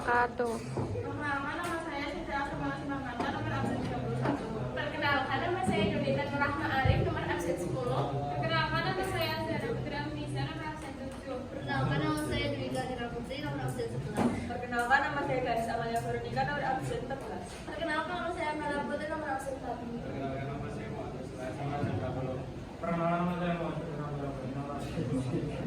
wabarakatuh. Perkenalkan, nama saya Citra Asmara Simamanda, nomor absen 31. Perkenalkan, nama saya Yunita Nurrahma Arif, nomor absen 10. Perkenalkan, nama saya Zara Putra Nisa, nomor absen 7. Perkenalkan, nama saya Dwi Gadira Putri, nomor absen 11. Perkenalkan, nama saya Garis Amalia Veronica, nomor absen 14. Perkenalkan, nama saya Mela Putri, nomor absen 4. Perkenalkan, nama saya Muhammad Sulaiman. Perkenalkan, nama saya Muhammad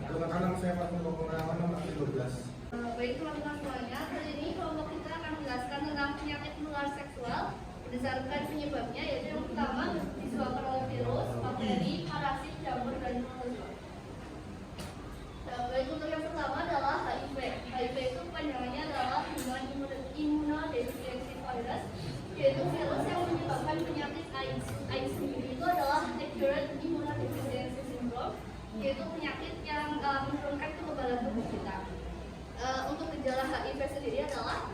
Perkenalkan, nama saya Fatul Pengurawan, nomor 12. Baik teman-teman semuanya, kali ini kelompok kita akan menjelaskan tentang penyakit menular seksual berdasarkan penyebabnya, yaitu yang pertama disebabkan oleh virus, bakteri, parasit, jamur, dan protozoa. Baik, untuk yang pertama adalah HIV. HIV itu panjangannya adalah Human Immunodeficiency Virus, yaitu virus yang menyebabkan penyakit AIDS. AIDS sendiri itu adalah Acquired Immunodeficiency Syndrome, yaitu penyakit yang menurunkan kekebalan tubuh kita. Untuk gejala HIV sendiri adalah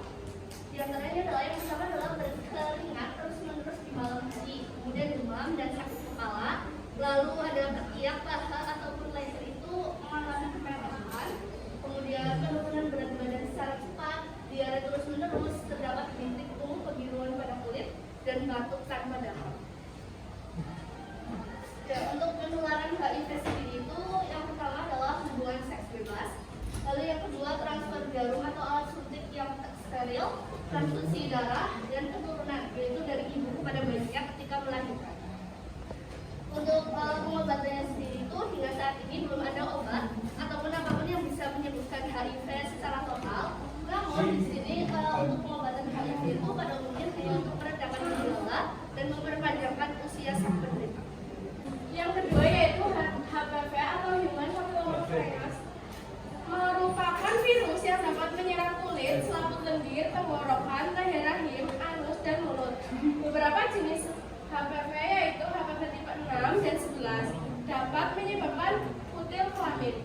diantaranya adalah yang pertama adalah berkeringat terus-menerus di malam hari, kemudian demam dan sakit kepala, lalu ada ketiak, paha ataupun leher itu mengalami kemerahan, kemudian penurunan berat badan secara cepat, diare terus-menerus, terdapat bintik ungu, kebiruan pada kulit, dan batuk tanpa damai. Ya, untuk penularan HIV sendiri itu yang pertama adalah hubungan seks bebas, lalu yang kedua transfer jarum atau alat suntik yang steril, transfusi darah, dan keturunan, yaitu dari ibu kepada bayinya ketika melahirkan. Untuk pengobatannya sendiri itu hingga saat ini belum ada obat ataupun apapun yang bisa menyembuhkan HIV secara total. Namun di sini untuk pengobatan HIV itu pada umumnya hanya untuk meredakan gejala dan memperpanjangkan usia sang penderita. Yang kedua yaitu HPV atau Human Papillomavirus, merupakan virus yang dapat menyerang kulit, selaput lendir, tenggorokan, leher rahim, anus, dan mulut. Beberapa jenis HPV yaitu HPV tipe 6 dan 11 dapat menyebabkan kutil kelamin.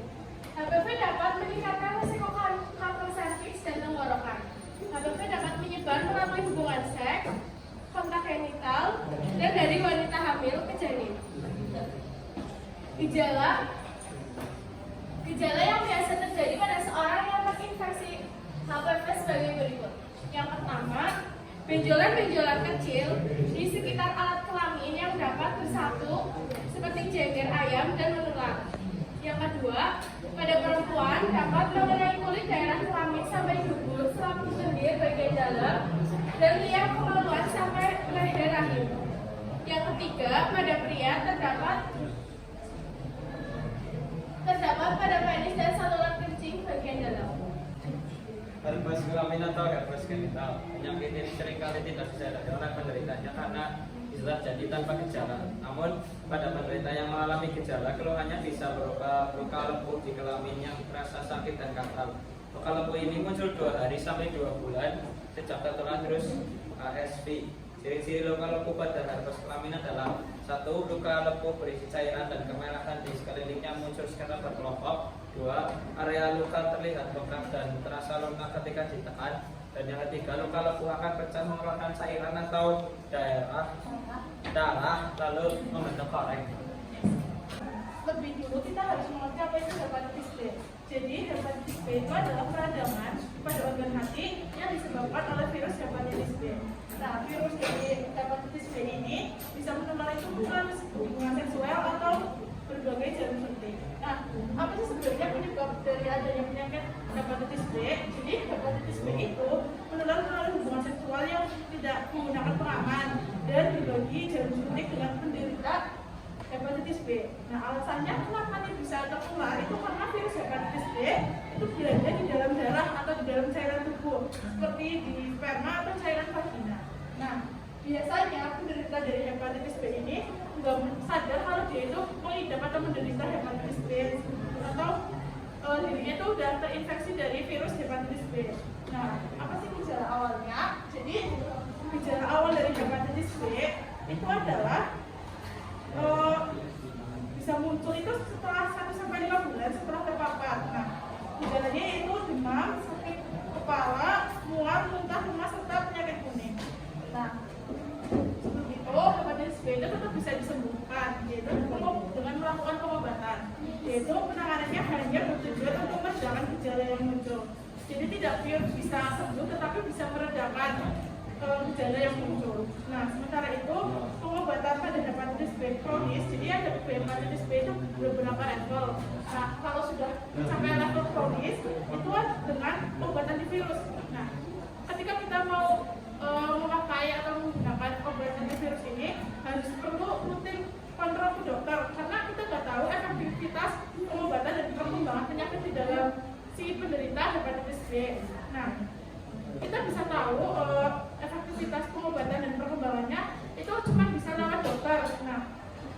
HPV dapat meningkatkan risiko kanker serviks dan tenggorokan. HPV dapat menyebar melalui hubungan seks, kontak genital, dan dari wanita hamil ke janin. Gejala yang biasa terjadi pada seorang yang terinfeksi HPV sebagai berikut. Yang pertama, benjolan-benjolan kecil di sekitar alat kelamin yang dapat bersatu seperti jeger ayam dan menular. Yang kedua, pada perempuan dapat mengenai kulit daerah kelamin sampai dubur, selaput lendir bagian dalam, dan liang kemaluan sampai leher rahim. Yang ketiga, pada pria terdapat pada penis dan saluran kencing bagian dalam. Herpes kelamin atau herpes genital. Penyakit ini seringkali tidak disadari oleh penderitanya karena bisa jadi tanpa gejala. Namun, pada penderita yang mengalami gejala, keluhannya bisa berupa luka lepuh di kelamin yang terasa sakit dan gatal. Luka lepuh ini muncul 2 hari sampai 2 bulan sejak tertular virus HSV. Ciri-ciri luka lepuh pada herpes kelamin adalah 1. Luka lepuh berisi cairan dan kemerahan di sekelilingnya muncul secara berkelompok. 2. Area luka terlihat bengkak dan terasa luka ketika ditekan. Dan yang ketiga, luka lepuh akan pecah mengeluarkan cairan atau darah lalu membentuk koreng. Lebih dulu kita harus mengerti apa itu hepatitis B. Jadi hepatitis B itu adalah peradangan pada organ hati yang disebabkan oleh virus hepatitis B. Nah, virus dari hepatitis B ini bisa menular itu hubungan seksual atau berbagai jarum suntik. Nah, apa sih sebenarnya penyebab dari adanya penyakit hepatitis B? Jadi hepatitis B itu menular melalui hubungan seksual yang tidak menggunakan pengaman dan dibagi jarum suntik dengan penderita hepatitis B. Nah, alasannya kenapa ini bisa tertular itu karena virus hepatitis B itu berada di dalam darah atau di dalam cairan tubuh, seperti di sperma atau cairan vagina. Nah, biasanya penderita dari hepatitis B ini nggak sadar kalau dia itu mengidap atau menderita hepatitis B atau dirinya itu udah terinfeksi dari virus hepatitis B. Nah, apa sih gejala awalnya? Jadi, gejala awal dari hepatitis B itu adalah bisa muncul itu setelah 1-5 bulan setelah terpapar. Nah, gejalanya yaitu demam, sakit kepala, mual, muntah, lemas, serta penyakit kuning. Nah, sebelum itu hepatitis B itu tetap bisa disembuhkan, yaitu dengan melakukan pengobatan. Yaitu penanganannya hanya bertujuan untuk meredakan gejala yang muncul. Jadi tidak bisa sembuh, tetapi bisa meredakan gejala yang muncul. Nah, sementara itu pengobatan pada hepatitis B kronis, jadi ada hepatitis B itu beberapa level. Nah, kalau sudah sampai level kronis, itu dengan obat antivirus. Nah, ketika kita mau memakai atau menggunakan obat antivirus ini, harus perlu rutin kontrol ke dokter, karena kita nggak tahu efektivitas pengobatan dan perkembangan penyakit di dalam si penderita hepatitis B. Nah, kita bisa tahu efektivitas pengobatan dan perkembangannya itu cuma bisa lewat dokter. Nah,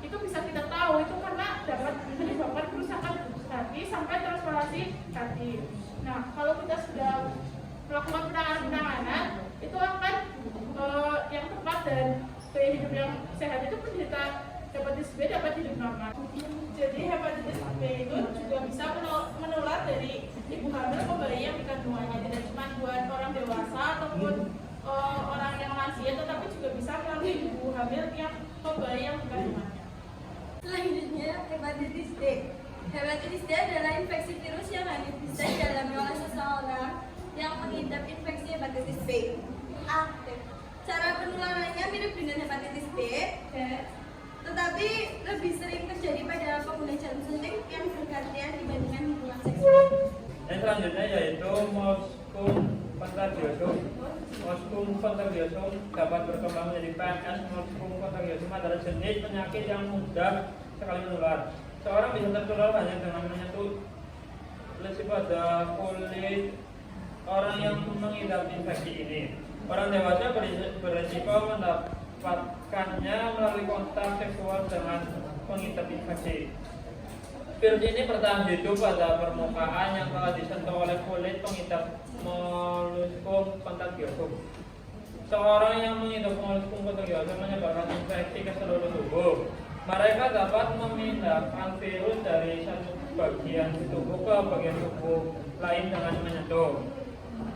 itu bisa kita tahu itu karena dapat menyebabkan kerusakan hati sampai transplantasi hati. Nah, kalau kita sudah melakukan penanganan itu akan yang tepat dan gaya hidup yang sehat itu penderita hepatitis B dapat hidup normal. Jadi hepatitis B itu juga bisa menular dari ibu hamil ke bayi yang dikandungannya, tidak cuma buat orang dewasa ataupun orang yang lansia, tetapi juga bisa melalui ibu hamil yang ke bayi yang dikandungannya. Selanjutnya, hepatitis D. Hepatitis D adalah infeksi virus yang hanya bisa dialami oleh seseorang yang mengidap infeksi hepatitis B. Cara penularannya mirip dengan hepatitis B, tetapi lebih sering terjadi pada pengguna jarum suntik yang bergantian dibandingkan hubungan seksual. Dan selanjutnya yaitu Moschum contagiosum. Moschum contagiosum dapat berkembang menjadi PMS. Moschum contagiosum adalah jenis penyakit yang mudah sekali menular. Seorang bisa tertular hanya dengan menyentuh lesi pada kulit orang yang mengidap infeksi ini. Orang dewasa berisiko mendapatkannya melalui kontak seksual dengan pengidap infeksi. Virus ini bertahan hidup pada permukaan yang telah disentuh oleh kulit pengidap Molluscum contagiosum. Seorang yang mengidap Molluscum contagiosum menyebarkan infeksi ke seluruh tubuh. Mereka dapat memindahkan virus dari satu bagian tubuh ke bagian tubuh lain dengan menyentuh,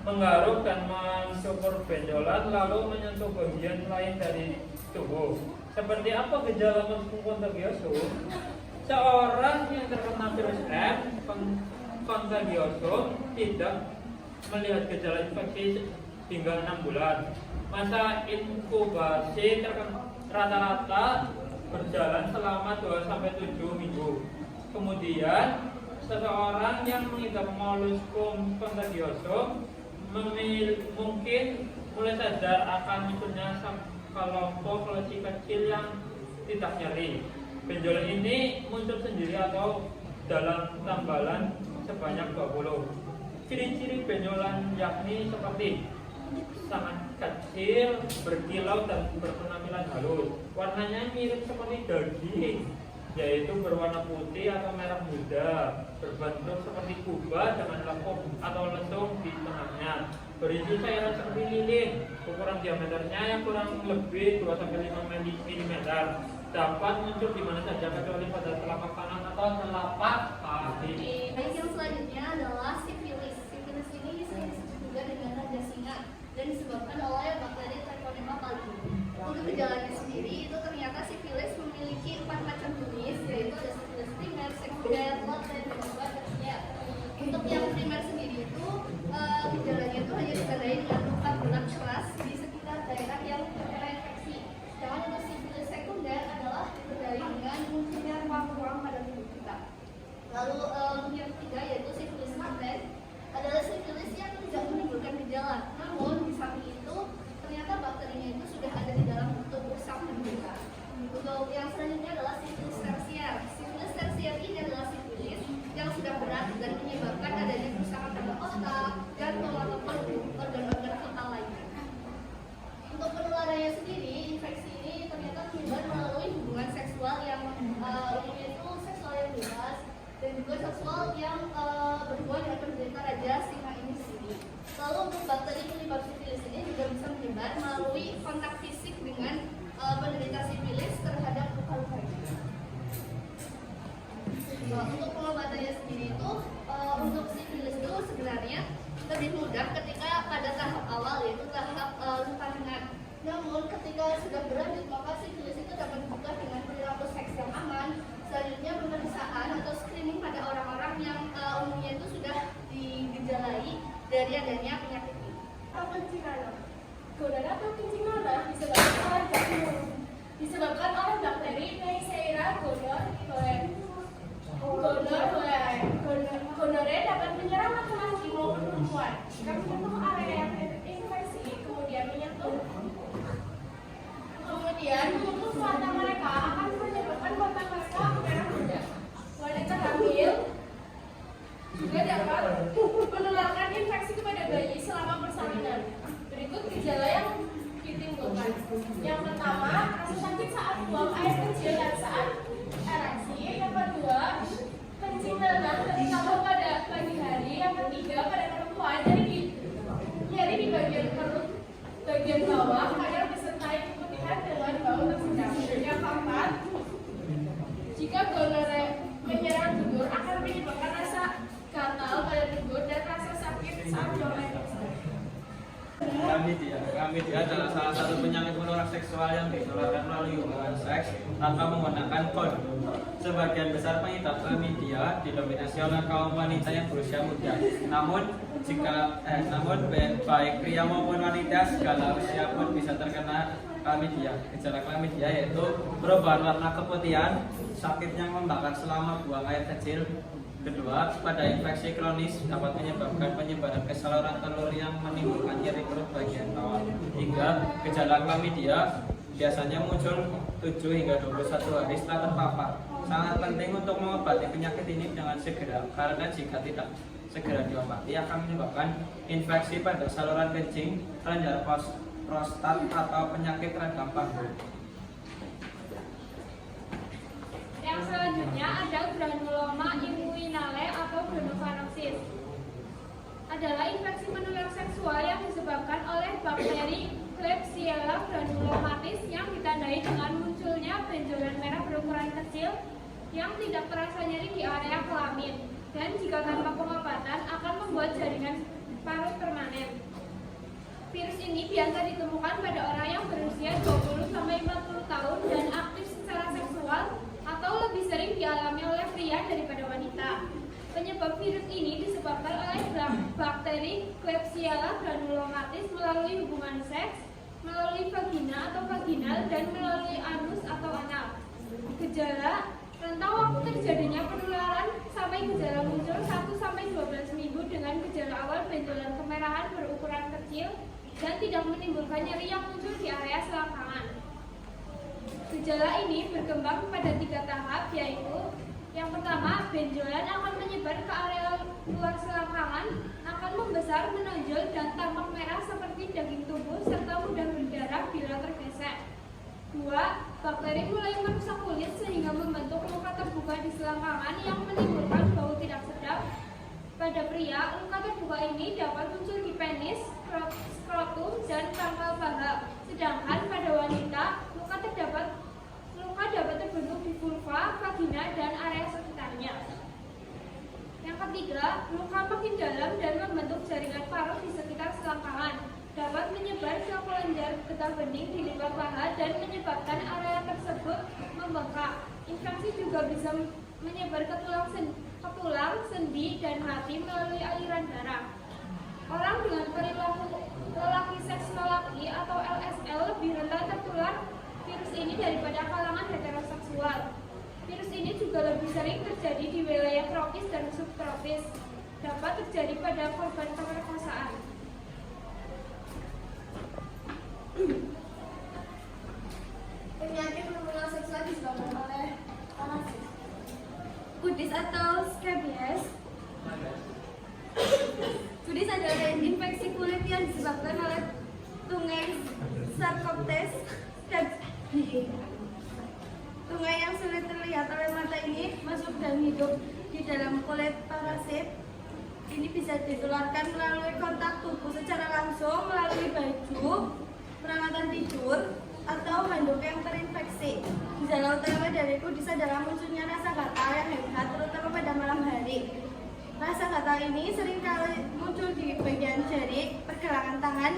menggaruk dan mencukur benjolan lalu menyentuh bagian lain dari tubuh. Seperti apa gejala Molluscum contagiosum? Seorang yang terkena virus M contagiosum tidak melihat gejala infeksi hingga 6 bulan. Masa inkubasi rata-rata berjalan selama 2-7 minggu. Kemudian seseorang yang mengidap Molluscum contagiosum mungkin mulai sadar akan munculnya sekelompok lesi kecil yang tidak nyeri. Benjolan ini muncul sendiri atau dalam tambalan sebanyak 20. Ciri-ciri benjolan yakni seperti sangat kecil, berkilau dan berpenampilan halus. Warnanya mirip seperti daging, yaitu berwarna putih atau merah muda, berbentuk seperti kubah dengan lekuk atau lentung di tengahnya, berisi cairan seperti lilin. Ukuran diameternya yang kurang lebih 2-5 mm, dapat muncul di mana saja kecuali pada telapak tangan atau telapak kaki. Baik, yang selanjutnya adalah sifilis. Sifilis ini sering disebut juga dengan raja singa dan disebabkan oleh bakteri Treponema pallidum. Untuk gejalanya sendiri itu ternyata sifilis memiliki 4 macam jenis, yaitu ada sifilis primer, sekunder, latent, dan juga tersier. Untuk yang primer sendiri itu gejalanya itu hanya ditandai dengan luka berat keras di sekitar daerah yang terkena infeksi. Sedangkan untuk sifilis sekunder adalah ditandai dengan munculnya ruang-ruang pada tubuh kita. Lalu yang ketiga yaitu sifilis latent adalah sifilis yang tidak menimbulkan gejala, namun di samping itu ternyata bakterinya itu sudah ada di dalam tubuh sang penderita. Untuk yang selanjutnya adalah sifilis tersier. Sifilis tersier ini adalah sifilis yang sudah berat dan menyebabkan adanya kerusakan pada otak, jantung ataupun organ-organ vital lainnya. Untuk penularannya sendiri, infeksi ini ternyata menyebar melalui hubungan seksual yang umumnya itu seksual yang bebas dan juga seksual yang berhubungan dengan penderita raja singa ini sendiri. Lalu untuk bakteri penyebab sifilis ini juga bisa menyebar melalui kontak fisik dengan penderita sifilis terhadap luka-lukanya. Untuk pengobatannya sendiri itu untuk sifilis itu sebenarnya lebih mudah ketika pada tahap awal, yaitu tahap luka ringan. Namun ketika sudah berlanjut maka sifilis itu dapat dibuka dengan perilaku seks yang aman. Selanjutnya pemeriksaan atau screening pada orang-orang yang umumnya itu sudah digejalai dari Chlamydia adalah salah satu penyakit menular seksual yang ditularkan melalui hubungan seks tanpa menggunakan kondom. Sebagian besar pengidap chlamydia didominasi oleh kaum wanita yang berusia muda. Namun baik pria maupun wanita segala usia pun bisa terkena chlamydia. Gejala chlamydia yaitu perubahan warna keputihan, sakit yang membakar selama buang air kecil. Kedua, pada infeksi kronis dapat menyebabkan penyebaran ke saluran telur yang menimbulkan nyeri perut bagian bawah. Hingga gejala chlamydia biasanya muncul 7 hingga 21 hari setelah terpapar. Sangat penting untuk mengobati penyakit ini dengan segera, karena jika tidak segera diobati akan menyebabkan infeksi pada saluran kencing, kelenjar prostat atau penyakit radang paru. Yang selanjutnya ada granuloma inguinale atau granulomatous. Adalah infeksi menular seksual yang disebabkan oleh bakteri Klebsiella granulomatous yang ditandai dengan munculnya benjolan merah berukuran kecil yang tidak terasa nyeri di area kelamin dan jika tanpa pengobatan akan membuat jaringan parut permanen. Virus ini biasa ditemukan pada orang yang berusia 20-40 tahun dan aktif secara seksual atau lebih sering dialami oleh pria daripada wanita. Penyebab virus ini disebabkan oleh bakteri Klebsiella granulomatous melalui hubungan seks, melalui vagina atau vaginal, dan melalui anus atau anal. Gejala: rentang waktu terjadinya penularan sampai gejala muncul 1-12 minggu dengan gejala awal benjolan kemerahan berukuran kecil dan tidak menimbulkan nyeri yang muncul di area selangkangan. Gejala ini berkembang pada 3 tahap, yaitu yang pertama, benjolan akan menyebar ke area luar selangkangan, akan membesar, menonjol, dan tampak merah seperti daging tubuh serta mudah berdarah bila tergesek. 2. Bakteri mulai merusak kulit sehingga membentuk luka terbuka di selangkangan yang menimbulkan bau tidak sedap. Pada pria, luka terbuka ini dapat muncul di penis, skrotum, dan pangkal paha. Sedangkan pada wanita, luka dapat terbentuk di vulva, vagina, dan area sekitarnya. Yang ketiga, luka makin dalam dan membentuk jaringan parut di sekitar selangkangan. Dapat menyebar ke kelenjar getah bening di lingkar paha dan menyebabkan area tersebut membengkak. Infeksi juga bisa menyebar ke tulang, sendi, dan hati melalui aliran darah. Orang dengan perilaku lelaki seks lelaki atau LSL lebih rentan tertular virus ini daripada kalangan heteroseksual. Virus ini juga lebih sering terjadi di wilayah tropis dan subtropis. Dapat terjadi pada korban pemerkosaan. Penyakit menular seksual disebabkan oleh kudis atau scabies. Kudis adalah infeksi kulit yang disebabkan oleh tungai Sarcoptes. Tungai yang sulit terlihat oleh mata ini masuk dan hidup di dalam kulit parasit. Ini bisa ditularkan melalui kontak tubuh secara langsung, melalui baju, peralatan tidur, atau handuk yang terinfeksi. Gejala utama dari kudis adalah munculnya rasa gatal yang hebat, terutama pada malam hari. Rasa gatal ini seringkali muncul di bagian jari, pergelangan tangan,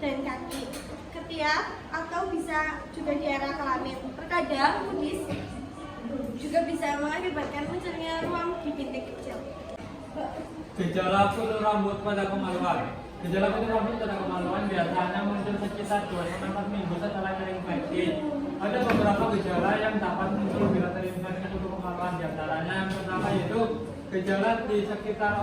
dan kaki, ketiak, atau bisa juga di area kelamin. Terkadang kudis juga bisa mengakibatkan munculnya ruam di bintik kecil. Gejala putus rambut pada kemaluan. Gejala putus rambut pada kemaluan biasanya muncul sekitar 2-4 minggu setelah terinfeksi. Ada beberapa gejala yang dapat muncul bila terinfeksi putus kemaluan. Di antaranya yang pertama yaitu gejala di sekitar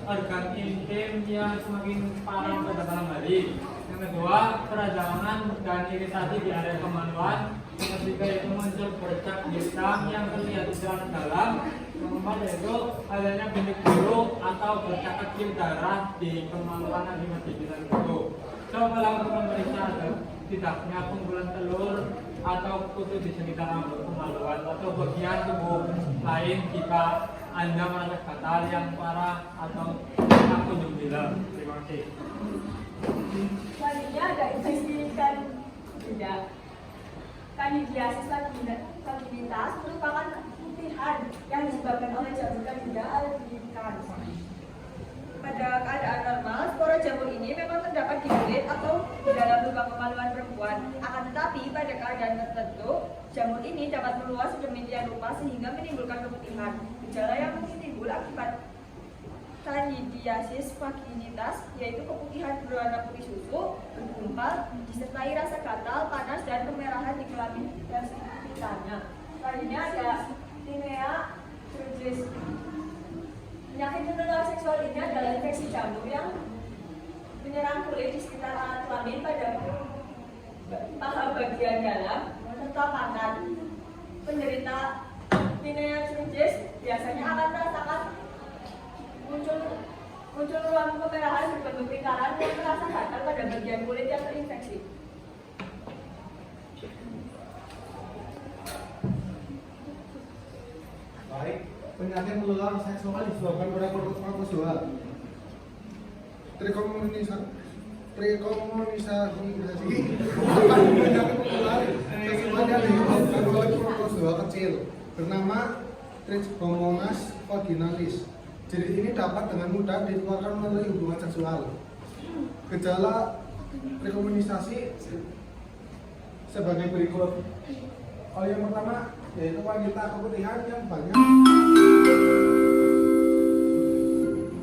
organ intim yang semakin parah pada malam hari. Yang kedua, peradangan dan iritasi di area kemaluan. Yang ketiga yaitu muncul bercak hitam yang terlihat di celana dalam. Yang keempat yaitu adanya bintik biru atau bercak kecil darah di kemaluan akibat gigitan kutu. Cobalah untuk memeriksa tidaknya pengumpulan telur atau kutu di sekitar rambut kemaluan atau bagian tubuh lain jika Anda merasa gatal yang parah atau kunjung bilang. Terima kasih. Selanjutnya ada infeksi kandidiasis vaginitas merupakan putihan yang disebabkan oleh jamur Candida albicans. Pada keadaan normal, spora jamur ini memang terdapat di kulit atau di dalam lubang kemaluan perempuan. Akan tetapi pada keadaan tertentu, jamur ini dapat meluas sedemikian rupa sehingga menimbulkan keputihan. Gejala yang mungkin timbul akibat candidiasis vaginitas, yaitu keputihan berwarna putih susu, bergumpal, disertai rasa gatal, panas, dan kemerahan di kelamin dan sekitarnya. Selanjutnya ada Tinea trigis. Penyakit menular seksual ini adalah infeksi jamur yang menyerang kulit di sekitar alat kelamin pada paha bagian dalam serta pantat. Penderita Tinea trigis biasanya akan merasakan muncul ruang kemerahan berbentuk lingkaran yang terasa gatal pada bagian kulit yang terinfeksi. Baik, penyakit menular seksual disebabkan pada protozoa. Trikomonisasi penyakit menular seksual yang disebabkan oleh protozoa kecil bernama Trichomonas vaginalis. Jadi ini dapat dengan mudah ditularkan melalui hubungan seksual. Gejala trikomonisasi sebagai berikut. Yang pertama yaitu wanita keputihan yang banyak.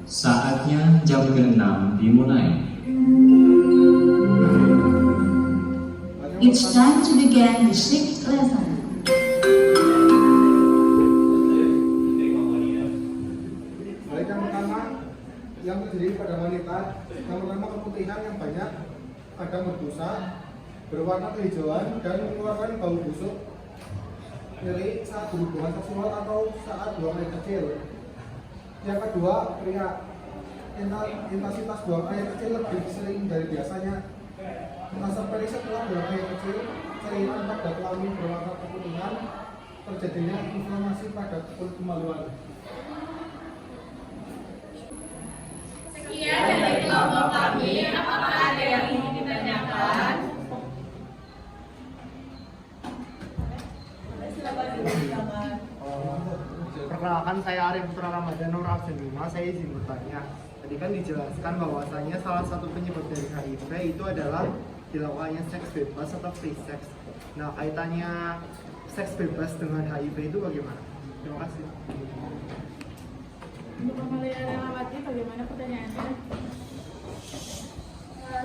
Saatnya jam ke-6 dimulai. It's time to begin the 6th lesson. Baik, yang pertama yang terjadi pada wanita, yang pertama keputihan yang banyak, kadang berbusa, berwarna kehijauan dan mengeluarkan bau busuk, nyeri saat berhubungan seksual atau saat buang air kecil. Yang kedua, pria, intensitas buang air kecil lebih sering dari biasanya. Merasa perih setelah buang air kecil, cairan pada kelamin berwarna keputihan, terjadinya inflamasi pada kulit kemaluan. Sekian dari kelompok kami. Apakah ada yang ingin ditanyakan? Perkenalkan, saya Arif Putra Ramadan nomor absen 5. Saya izin bertanya. Tadi kan dijelaskan bahwasanya salah satu penyebab dari HIV itu adalah dilakukannya seks bebas atau free sex. Nah, kaitannya seks bebas dengan HIV itu bagaimana? Terima kasih. Untuk Amalia Relawati, bagaimana pertanyaannya?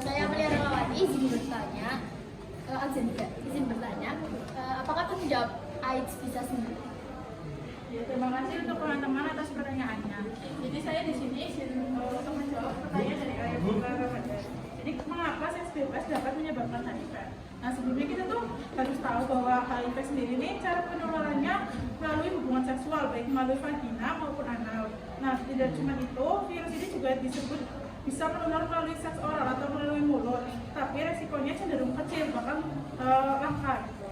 Saya Amalia Relawati, izin bertanya. Apakah pengidap AIDS bisa sembuh? Ya, terima kasih untuk teman-teman atas pertanyaannya. Jadi saya di sini izin untuk menjawab pertanyaan dari Arif Putra Ramadan. Jadi mengapa seks bebas dapat menyebabkan HIV? Nah, sebelumnya kita tuh harus tahu bahwa HIV sendiri ini cara penularannya melalui hubungan seksual, baik melalui vagina maupun anal. Nah, tidak cuma itu, virus ini juga disebut bisa menular melalui seks oral atau melalui mulut, tapi resikonya cenderung kecil, bahkan langka gitu.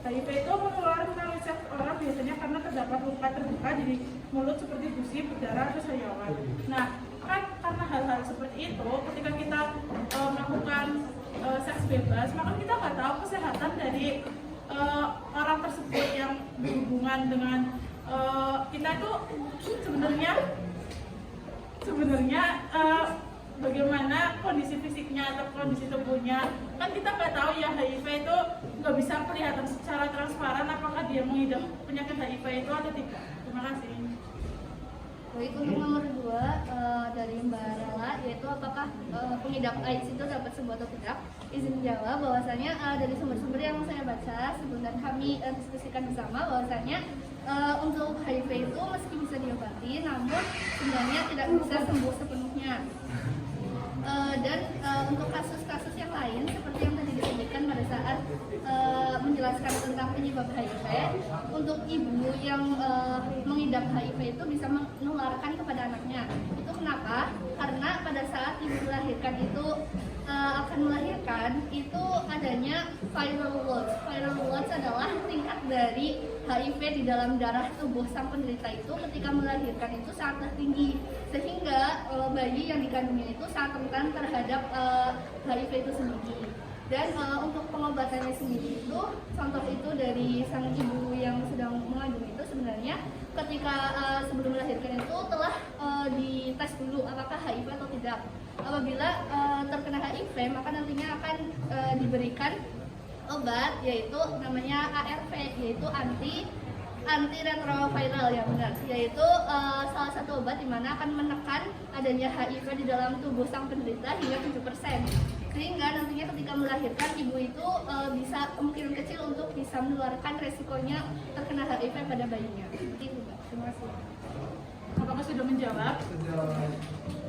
HIV itu menular melalui seks oral biasanya karena terdapat luka terbuka di mulut seperti gusi, berdarah, atau sariawan. Nah, kan karena hal-hal seperti itu, ketika kita melakukan seks bebas, maka kita nggak tahu kesehatan dari orang tersebut yang berhubungan dengan kita itu sebenarnya bagaimana kondisi fisiknya atau kondisi tubuhnya. Kan kita nggak tahu ya, HIV itu nggak bisa kelihatan secara transparan apakah dia mengidap penyakit HIV itu atau tidak. Terima kasih. Baik, untuk nomor 2 dari Mbak Rela, yaitu apakah pengidap AIDS itu dapat sembuh atau tidak? Izin jawab bahwasanya dari sumber-sumber yang saya baca sebelum kami diskusikan bersama bahwasanya untuk HIV itu meski bisa diobati, namun sebenarnya tidak bisa sembuh sepenuhnya. Dan untuk kasus-kasus yang lain seperti yang tadi disebutkan pada saat menjelaskan tentang penyebab HIV, untuk ibu yang mengidap HIV itu bisa menularkan kepada anaknya. Itu kenapa? Karena pada saat ibu melahirkan itu akan melahirkan itu adanya viral load. Viral load adalah tingkat dari HIV di dalam darah tubuh sang penderita itu ketika melahirkan itu sangat tinggi, sehingga bayi yang dikandungnya itu sangat rentan terhadap HIV itu sendiri. Dan untuk pengobatannya sendiri itu, contoh itu dari sang ibu yang sedang mengandung itu sebenarnya ketika sebelum melahirkan itu telah dites dulu apakah HIV atau tidak. Apabila terkena HIV, maka nantinya akan diberikan obat yaitu namanya ARV, yaitu antiretroviral ya benar, yaitu salah satu obat di mana akan menekan adanya HIV di dalam tubuh sang penderita hingga 7%. Sehingga nantinya ketika melahirkan ibu itu bisa kemungkinan kecil untuk bisa menularkan resikonya terkena HIV pada bayinya. Itu Mbak. Terima kasih. Apakah sudah menjawab? Sudah.